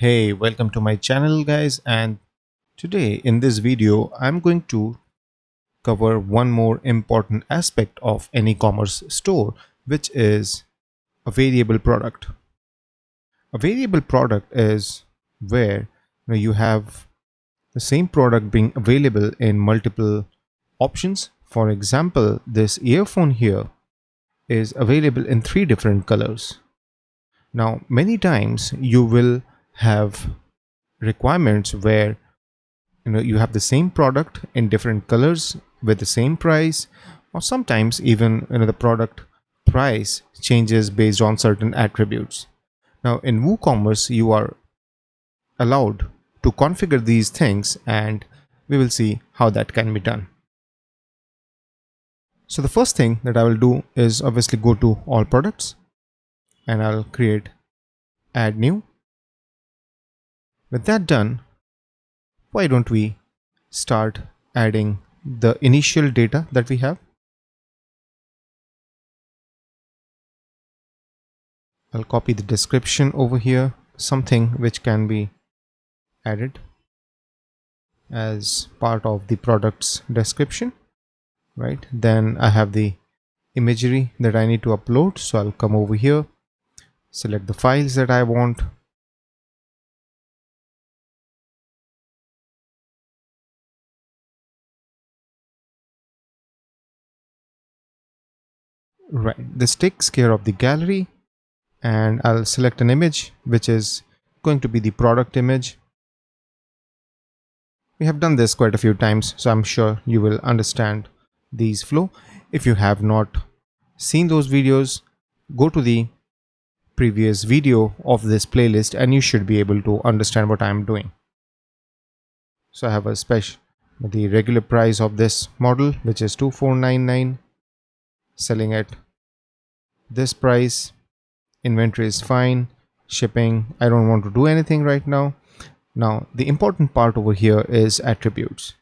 Hey, welcome to my channel guys, and today in this video I'm going to cover one more important aspect of any commerce store, which is a variable product. A variable product is where you have the same product being available in multiple options. For example, this earphone here is available in three different colors. Now many times you will have requirements where you have the same product in different colors with the same price, or sometimes even the product price changes based on certain attributes. Now in WooCommerce you are allowed to configure these things, and we will see how that can be done. So the first thing that I will do is obviously go to all products and I'll create add new. With that done, why don't we start adding the initial data that we have. I'll copy the description over here, something which can be added as part of the product's description, right? Then I have the imagery that I need to upload, so I'll come over here, select the files that I want. Right, this takes care of the gallery, and I'll select an image which is going to be the product image. We have done this quite a few times, so I'm sure you will understand these flow. If you have not seen those videos, go to the previous video of this playlist and you should be able to understand what I'm doing. So I have a special, the regular price of this model, which is 2499, selling at this price. Inventory is fine, shipping I don't want to do anything right now. Now the important part over here is attributes.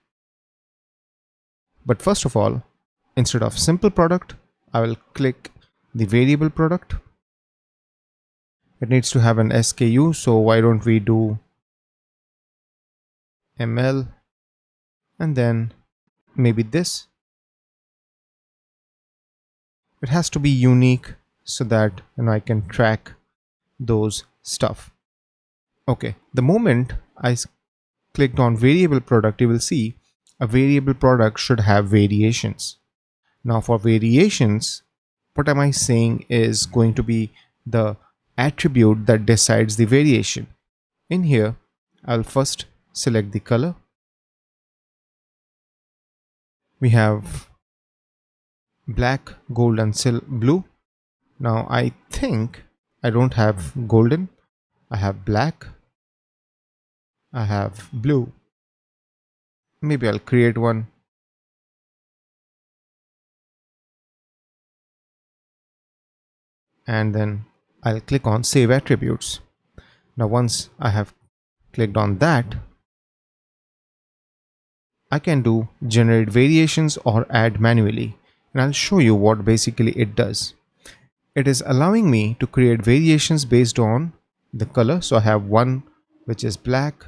But first of all, instead of simple product, I will click the variable product. It needs to have an SKU, so why don't we do ML and then maybe this. It has to be unique so that I can track those stuff. Okay, the moment I clicked on variable product, you will see a variable product should have variations. Now for variations, what am I saying is going to be the attribute that decides the variation. In here, I'll first select the color. We have black, gold and blue. Now I think I don't have golden. I have black. I have blue. Maybe I'll create one. And then I'll click on save attributes. Now once I have clicked on that, I can do generate variations or add manually, and I'll show you what basically it does. It is allowing me to create variations based on the color. So I have one which is black,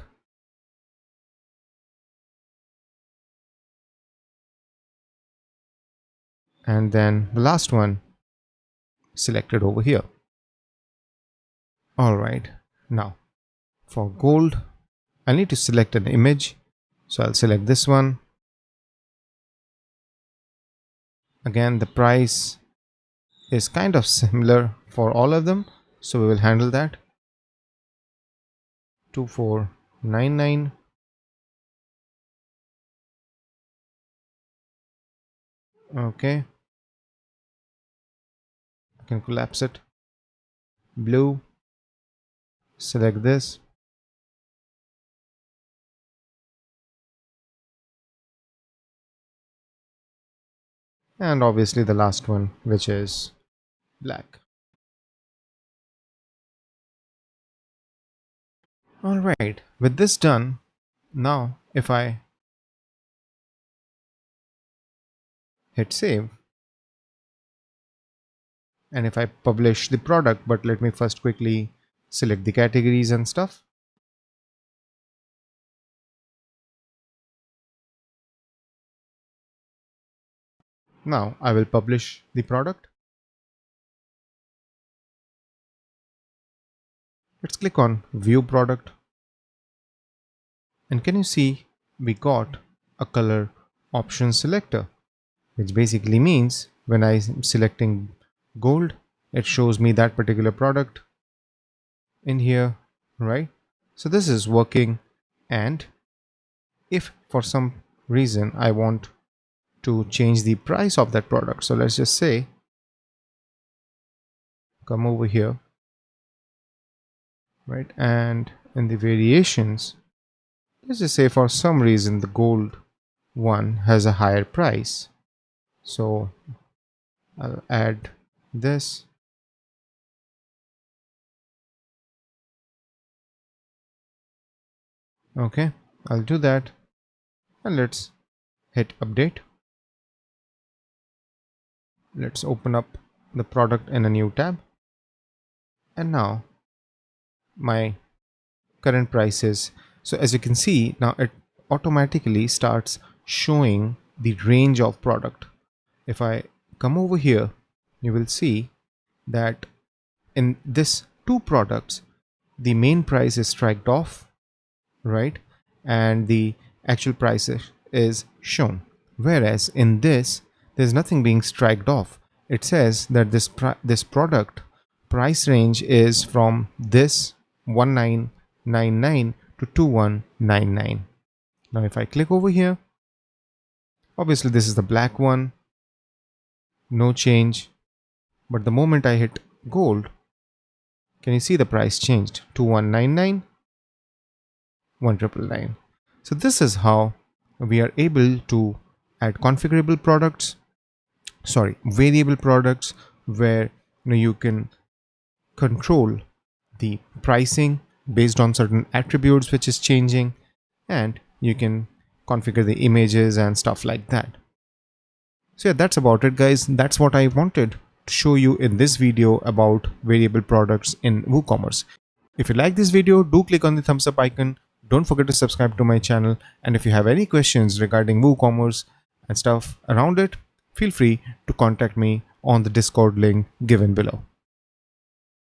and then the last one selected over here. Alright, now for gold I need to select an image, so I'll select this one. Again, the price is kind of similar for all of them, so we will handle that. 2499. Okay, I can collapse it. Blue, select this. And obviously the last one, which is black. Alright, with this done, now if I hit save and if I publish the product, but let me first quickly select the categories and stuff. Now I will publish the product. Let's click on view product, and can you see we got a color option selector, which basically means when I'm selecting gold, it shows me that particular product in here, right? So this is working. And if for some reason I want to change the price of that product, so let's just say come over here, right, and in the variations, let's just say for some reason the gold one has a higher price, so I'll add this. Okay, I'll do that, and let's hit update. Let's open up the product in a new tab, and now my current prices. So as you can see, now it automatically starts showing the range of product. If I come over here, you will see that in this two products, the main price is striked off, right? And the actual price is shown. Whereas in this, there's nothing being striked off. It says that this product price range is from this 1999 to 2199. Now if I click over here, obviously this is the black one, no change. But the moment I hit gold, can you see the price changed? 2199, 1999. So this is how we are able to add configurable products, variable products, where you can control the pricing based on certain attributes which is changing, and you can configure the images and stuff like that. So yeah, that's about it, guys. That's what I wanted to show you in this video about variable products in WooCommerce. If you like this video, do click on the thumbs up icon. Don't forget to subscribe to my channel. And if you have any questions regarding WooCommerce and stuff around it, feel free to contact me on the Discord link given below.